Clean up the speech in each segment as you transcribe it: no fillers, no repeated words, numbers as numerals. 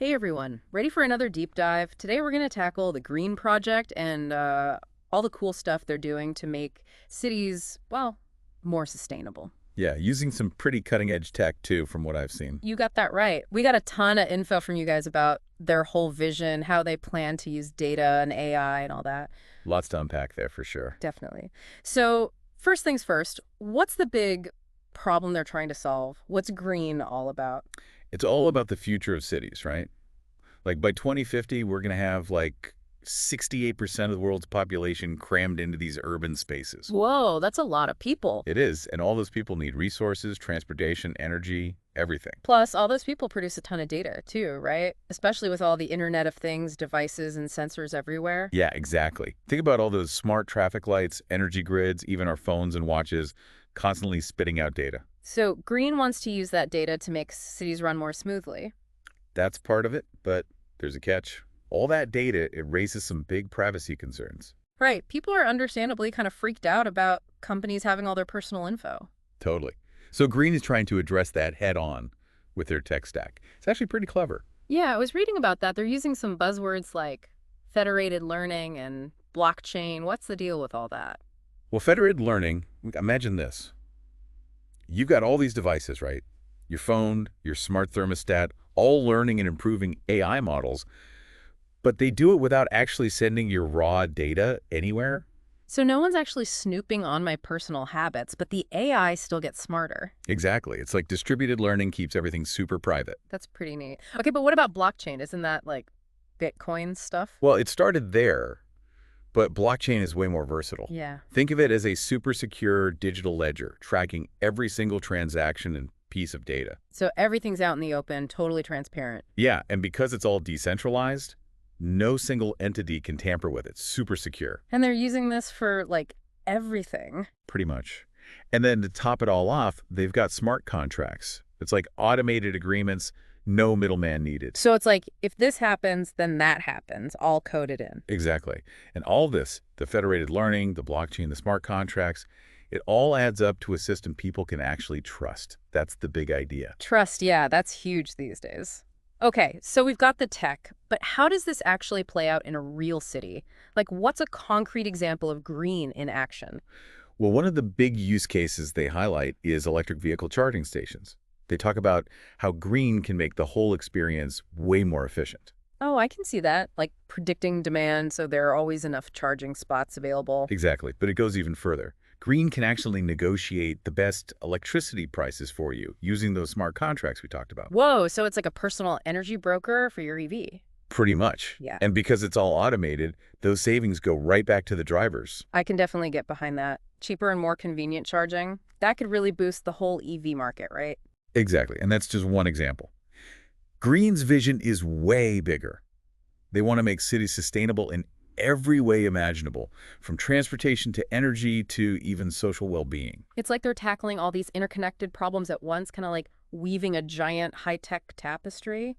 Hey everyone, ready for another deep dive? Today we're going to tackle the Green Project and all the cool stuff they're doing to make cities, well, more sustainable. Yeah, using some pretty cutting-edge tech, too, from what I've seen. You got that right. We got a ton of info from you guys about their whole vision, how they plan to use data and AI and all that. Lots to unpack there, for sure. Definitely. So, first things first, what's the big problem they're trying to solve? What's green all about? It's all about the future of cities, right? Like, by 2050, we're going to have, 68% of the world's population crammed into these urban spaces. Whoa, that's a lot of people. It is, and all those people need resources, transportation, energy, everything. Plus, all those people produce a ton of data too, right? Especially with all the Internet of Things, devices, and sensors everywhere. Yeah, exactly. Think about all those smart traffic lights, energy grids, even our phones and watches constantly spitting out data. So Green wants to use that data to make cities run more smoothly. That's part of it, but there's a catch. All that data, it raises some big privacy concerns. Right. People are understandably kind of freaked out about companies having all their personal info. Totally. So Green is trying to address that head on with their tech stack. It's actually pretty clever. Yeah, I was reading about that. They're using some buzzwords like federated learning and blockchain. What's the deal with all that? Well, federated learning, imagine this. You've got all these devices, right? Your phone, your smart thermostat, all learning and improving AI models, but they do it without actually sending your raw data anywhere. So no one's actually snooping on my personal habits, but the AI still gets smarter. Exactly. It's like distributed learning keeps everything super private. That's pretty neat. Okay, but what about blockchain? Isn't that like Bitcoin stuff? Well, it started there, but blockchain is way more versatile. Yeah. Think of it as a super secure digital ledger, tracking every single transaction and piece of data. So everything's out in the open, totally transparent. Yeah, and because it's all decentralized, no single entity can tamper with it. Super secure, And they're using this for like everything. pretty much. And then to top it all off, they've got smart contracts. It's like automated agreements, no middleman needed. So it's like if this happens, then that happens, all coded in. Exactly. And all this, the federated learning, the blockchain, the smart contracts, it all adds up to a system people can actually trust. That's the big idea. Trust, yeah, that's huge these days. Okay, so we've got the tech, but how does this actually play out in a real city? Like, what's a concrete example of green in action? Well, one of the big use cases they highlight is electric vehicle charging stations. They talk about how green can make the whole experience way more efficient. Oh, I can see that, like predicting demand so there are always enough charging spots available. Exactly, but it goes even further. Green can actually negotiate the best electricity prices for you using those smart contracts we talked about. Whoa, so it's like a personal energy broker for your EV. Pretty much. Yeah. And because it's all automated, those savings go right back to the drivers. I can definitely get behind that. Cheaper and more convenient charging. That could really boost the whole EV market, right? Exactly, and that's just one example. Green's vision is way bigger. They want to make cities sustainable in every way imaginable, from transportation to energy to even social well-being. It's like they're tackling all these interconnected problems at once, kind of like weaving a giant high-tech tapestry.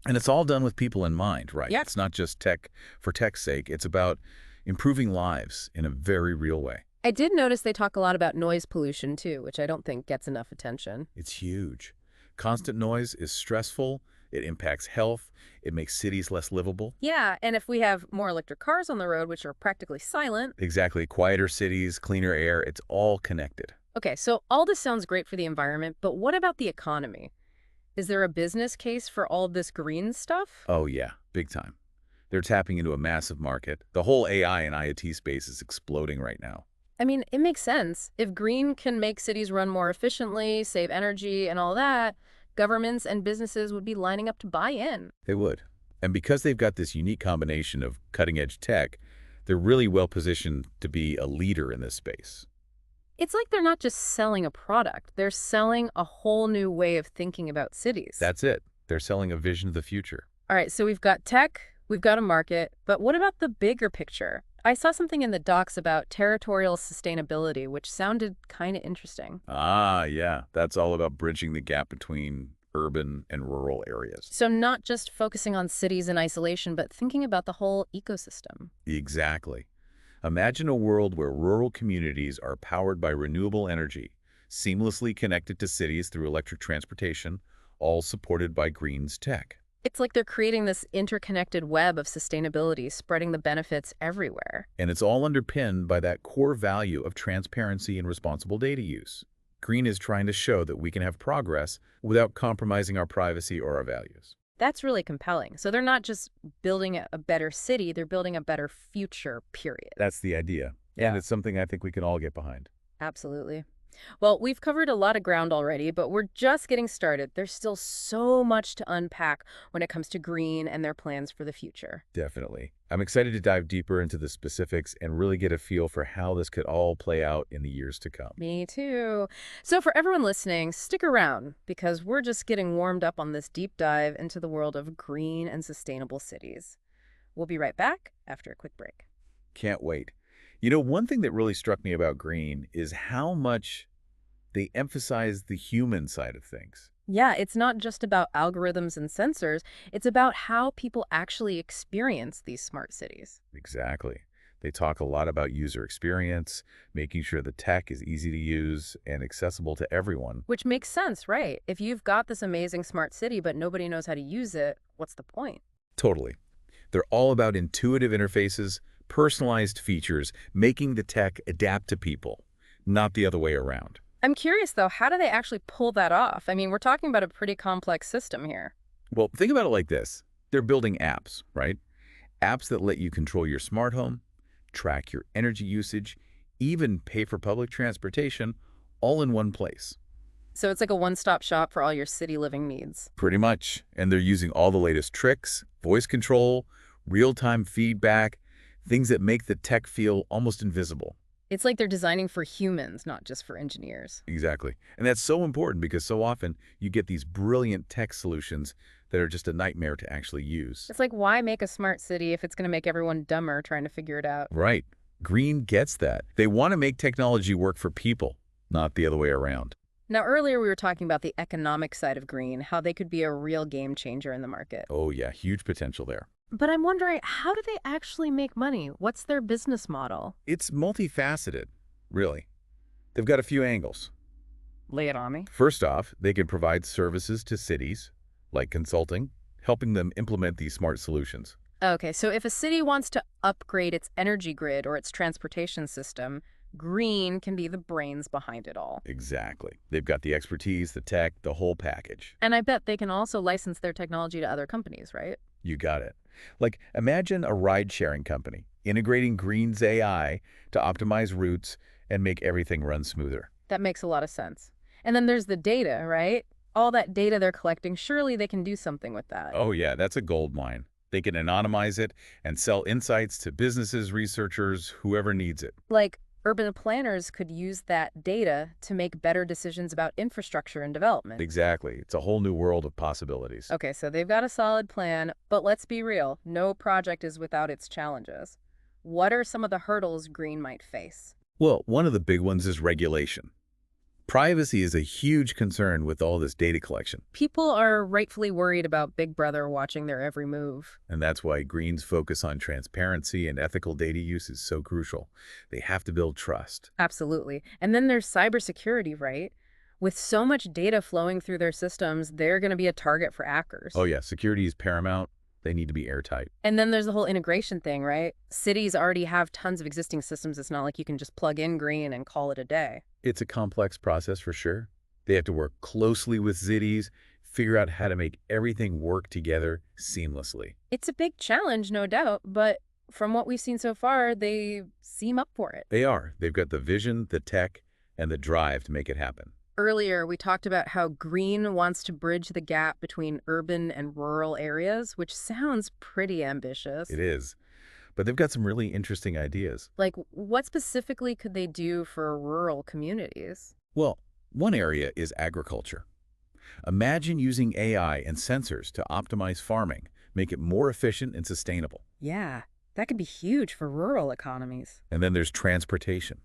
And it's all done with people in mind, right? Yeah. It's not just tech for tech's sake. It's about improving lives in a very real way. I did notice they talk a lot about noise pollution too, which I don't think gets enough attention. It's huge. Constant noise is stressful. It impacts health. It makes cities less livable. Yeah, and if we have more electric cars on the road, which are practically silent. Exactly. Quieter cities, cleaner air, it's all connected. Okay, so all this sounds great for the environment, but what about the economy? Is there a business case for all this green stuff? Oh yeah, big time. They're tapping into a massive market. The whole AI and IoT space is exploding right now. I mean, it makes sense. If green can make cities run more efficiently, save energy, and all that, governments and businesses would be lining up to buy in. They would. And because they've got this unique combination of cutting-edge tech, they're really well positioned to be a leader in this space. It's like they're not just selling a product, they're selling a whole new way of thinking about cities. That's it. They're selling a vision of the future. All right, so we've got tech, we've got a market, but what about the bigger picture? I saw something in the docs about territorial sustainability, which sounded kind of interesting. Ah, yeah. That's all about bridging the gap between urban and rural areas. So not just focusing on cities in isolation, but thinking about the whole ecosystem. Exactly. Imagine a world where rural communities are powered by renewable energy, seamlessly connected to cities through electric transportation, all supported by Green's tech. It's like they're creating this interconnected web of sustainability, spreading the benefits everywhere. And it's all underpinned by that core value of transparency and responsible data use. Green is trying to show that we can have progress without compromising our privacy or our values. That's really compelling. So they're not just building a better city, they're building a better future, period. That's the idea. And Yeah, it's something I think we can all get behind. absolutely. Well, we've covered a lot of ground already, but we're just getting started. There's still so much to unpack when it comes to green and their plans for the future. Definitely. I'm excited to dive deeper into the specifics and really get a feel for how this could all play out in the years to come. Me too. So for everyone listening, stick around because we're just getting warmed up on this deep dive into the world of green and sustainable cities. We'll be right back after a quick break. Can't wait. One thing that really struck me about green is how much they emphasize the human side of things. Yeah, it's not just about algorithms and sensors. It's about how people actually experience these smart cities. Exactly. They talk a lot about user experience, making sure the tech is easy to use and accessible to everyone. Which makes sense, right? If you've got this amazing smart city, but nobody knows how to use it, what's the point? Totally. They're all about intuitive interfaces, personalized features, making the tech adapt to people, not the other way around. I'm curious, though, how do they actually pull that off? I mean, we're talking about a pretty complex system here. Well, think about it like this. They're building apps, right? Apps that let you control your smart home, track your energy usage, even pay for public transportation, all in one place. So it's like a one-stop shop for all your city living needs. Pretty much. And they're using all the latest tricks, voice control, real-time feedback, things that make the tech feel almost invisible. It's like they're designing for humans, not just for engineers. Exactly. And that's so important because so often you get these brilliant tech solutions that are just a nightmare to actually use. It's like, why make a smart city if it's going to make everyone dumber trying to figure it out? Right. Green gets that. They want to make technology work for people, not the other way around. Now, earlier we were talking about the economic side of green, how they could be a real game changer in the market. Oh yeah, huge potential there. But I'm wondering, how do they actually make money? What's their business model? It's multifaceted, really. They've got a few angles. Lay it on me. First off, they can provide services to cities, like consulting, helping them implement these smart solutions. Okay, so if a city wants to upgrade its energy grid or its transportation system, green can be the brains behind it all. Exactly. They've got the expertise, the tech, the whole package. And I bet they can also license their technology to other companies, right? You got it. Like, imagine a ride-sharing company integrating Green's AI to optimize routes and make everything run smoother. That makes a lot of sense. And then there's the data, right? All that data they're collecting, surely they can do something with that. Oh yeah, that's a gold mine. They can anonymize it and sell insights to businesses, researchers, whoever needs it. Like, urban planners could use that data to make better decisions about infrastructure and development. Exactly. It's a whole new world of possibilities. Okay, so they've got a solid plan, but let's be real, no project is without its challenges. What are some of the hurdles green might face? Well, one of the big ones is regulation. Privacy is a huge concern with all this data collection, People are rightfully worried about Big Brother watching their every move. and that's why Green's focus on transparency and ethical data use is so crucial. They have to build trust. Absolutely. And then there's cybersecurity, right? With so much data flowing through their systems, they're going to be a target for hackers. Oh yeah, security is paramount. They need to be airtight. And then there's the whole integration thing, right? Cities already have tons of existing systems. It's not like you can just plug in green and call it a day. It's a complex process for sure. They have to work closely with cities, figure out how to make everything work together seamlessly. It's a big challenge, no doubt, but from what we've seen so far, they seem up for it. They are. They've got the vision, the tech, and the drive to make it happen. Earlier, we talked about how green wants to bridge the gap between urban and rural areas, which sounds pretty ambitious. It is. But they've got some really interesting ideas. Like, what specifically could they do for rural communities? Well, one area is agriculture. Imagine using AI and sensors to optimize farming, make it more efficient and sustainable. Yeah, that could be huge for rural economies. And then there's transportation.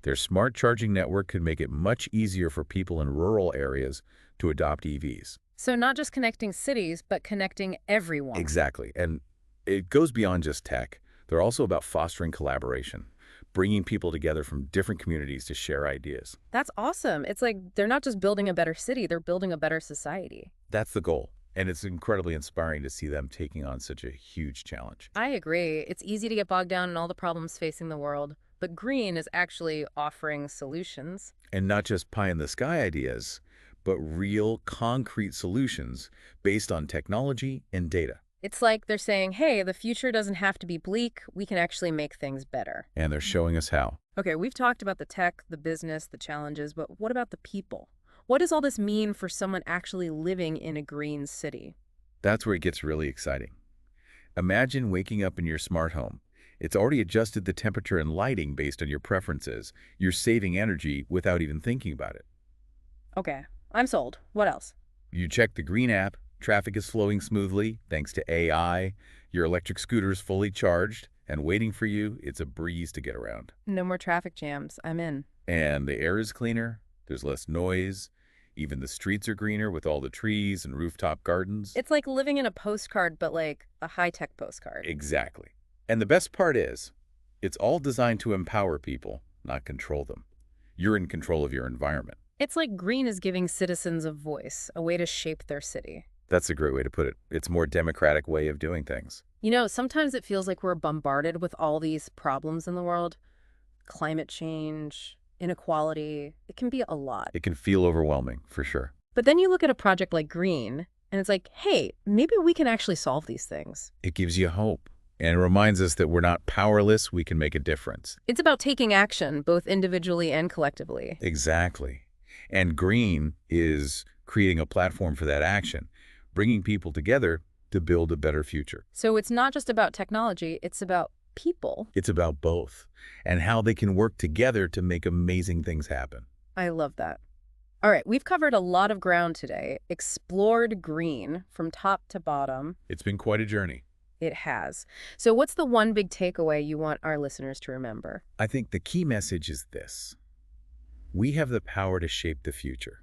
Their smart charging network could make it much easier for people in rural areas to adopt EVs. So not just connecting cities, but connecting everyone. Exactly. And it goes beyond just tech. They're also about fostering collaboration, bringing people together from different communities to share ideas. That's awesome. It's like they're not just building a better city, they're building a better society. That's the goal. And it's incredibly inspiring to see them taking on such a huge challenge. I agree. It's easy to get bogged down in all the problems facing the world, but green is actually offering solutions. And not just pie in the sky ideas, but real concrete solutions based on technology and data. It's like they're saying, hey, the future doesn't have to be bleak. We can actually make things better. And they're showing us how. Okay, we've talked about the tech, the business, the challenges, but what about the people? What does all this mean for someone actually living in a green city? That's where it gets really exciting. Imagine waking up in your smart home. It's already adjusted the temperature and lighting based on your preferences. You're saving energy without even thinking about it. Okay, I'm sold. What else? You check the green app, traffic is flowing smoothly thanks to AI, your electric scooter is fully charged and waiting for you. It's a breeze to get around. No more traffic jams. I'm in. And the air is cleaner, there's less noise, even the streets are greener with all the trees and rooftop gardens. It's like living in a postcard, but like a high-tech postcard. Exactly. And the best part is, it's all designed to empower people, not control them. You're in control of your environment. It's like green is giving citizens a voice, a way to shape their city. That's a great way to put it. It's a more democratic way of doing things. You know, sometimes it feels like we're bombarded with all these problems in the world. Climate change, inequality, it can be a lot. It can feel overwhelming, for sure. But then you look at a project like green, and it's like, hey, maybe we can actually solve these things. It gives you hope. And it reminds us that we're not powerless, we can make a difference. It's about taking action, both individually and collectively. Exactly. And green is creating a platform for that action, bringing people together to build a better future. So it's not just about technology, it's about people. It's about both and how they can work together to make amazing things happen. I love that. All right, we've covered a lot of ground today, explored green from top to bottom. It's been quite a journey. It has. So what's the one big takeaway you want our listeners to remember? I think the key message is this. We have the power to shape the future.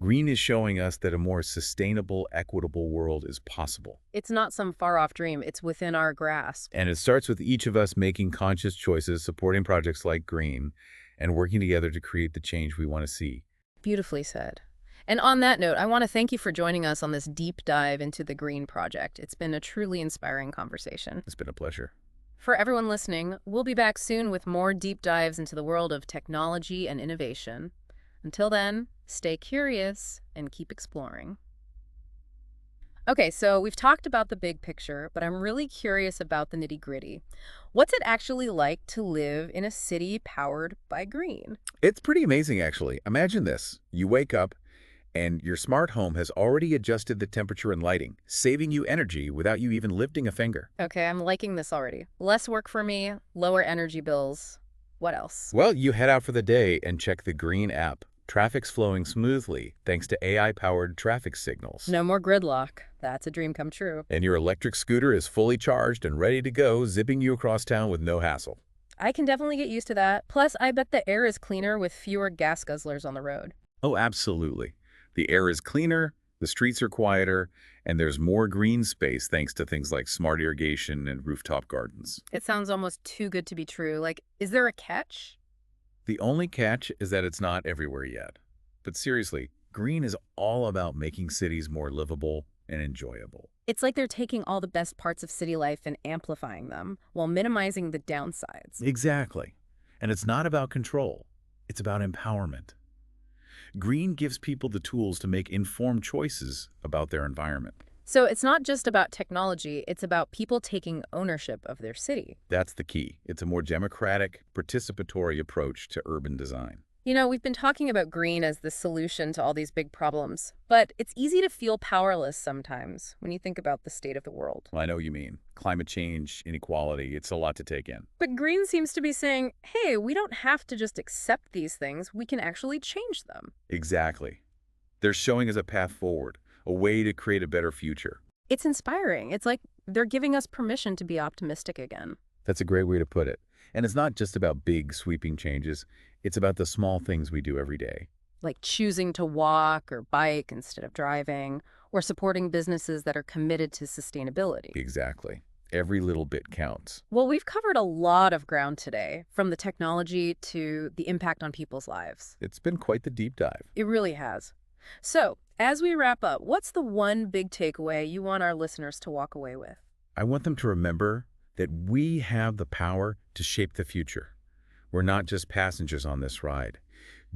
Green is showing us that a more sustainable, equitable world is possible. It's not some far-off dream. It's within our grasp. And it starts with each of us making conscious choices, supporting projects like green, and working together to create the change we want to see. Beautifully said. And on that note, I want to thank you for joining us on this deep dive into the Green Project. It's been a truly inspiring conversation. It's been a pleasure. For everyone listening, we'll be back soon with more deep dives into the world of technology and innovation. Until then, stay curious and keep exploring. Okay, so we've talked about the big picture, but I'm really curious about the nitty-gritty. What's it actually like to live in a city powered by green? It's pretty amazing, actually. Imagine this. You wake up, and your smart home has already adjusted the temperature and lighting, saving you energy without you even lifting a finger. Okay, I'm liking this already. Less work for me, lower energy bills. What else? Well, you head out for the day and check the green app. Traffic's flowing smoothly thanks to AI-powered traffic signals. No more gridlock. That's a dream come true. And your electric scooter is fully charged and ready to go, zipping you across town with no hassle. I can definitely get used to that. Plus, I bet the air is cleaner with fewer gas guzzlers on the road. Oh, absolutely. The air is cleaner, the streets are quieter, and there's more green space thanks to things like smart irrigation and rooftop gardens. It sounds almost too good to be true. Like, is there a catch? The only catch is that it's not everywhere yet. But seriously, green is all about making cities more livable and enjoyable. It's like they're taking all the best parts of city life and amplifying them while minimizing the downsides. Exactly. And it's not about control. It's about empowerment. Green gives people the tools to make informed choices about their environment. So it's not just about technology, it's about people taking ownership of their city. That's the key. It's a more democratic, participatory approach to urban design. You know, we've been talking about green as the solution to all these big problems, but it's easy to feel powerless sometimes when you think about the state of the world. Well, I know what you mean. Climate change, inequality, it's a lot to take in. But green seems to be saying, hey, we don't have to just accept these things, we can actually change them. Exactly. They're showing us a path forward, a way to create a better future. It's inspiring. It's like they're giving us permission to be optimistic again. That's a great way to put it. And it's not just about big, sweeping changes. It's about the small things we do every day. Like choosing to walk or bike instead of driving, or supporting businesses that are committed to sustainability. Exactly. Every little bit counts. Well, we've covered a lot of ground today, from the technology to the impact on people's lives. It's been quite the deep dive. It really has. So, As we wrap up, what's the one big takeaway you want our listeners to walk away with? I want them to remember that we have the power to shape the future. We're not just passengers on this ride.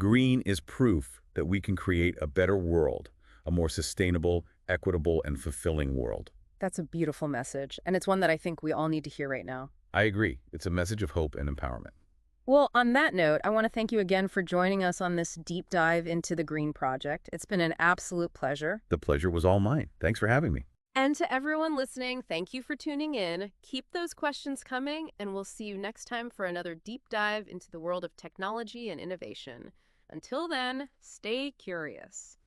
Green is proof that we can create a better world, a more sustainable, equitable, and fulfilling world. That's a beautiful message, and it's one that I think we all need to hear right now. I agree. It's a message of hope and empowerment. Well, on that note, I want to thank you again for joining us on this deep dive into the Green Project. It's been an absolute pleasure. The pleasure was all mine. Thanks for having me. And to everyone listening, thank you for tuning in. Keep those questions coming, and we'll see you next time for another deep dive into the world of technology and innovation. Until then, stay curious.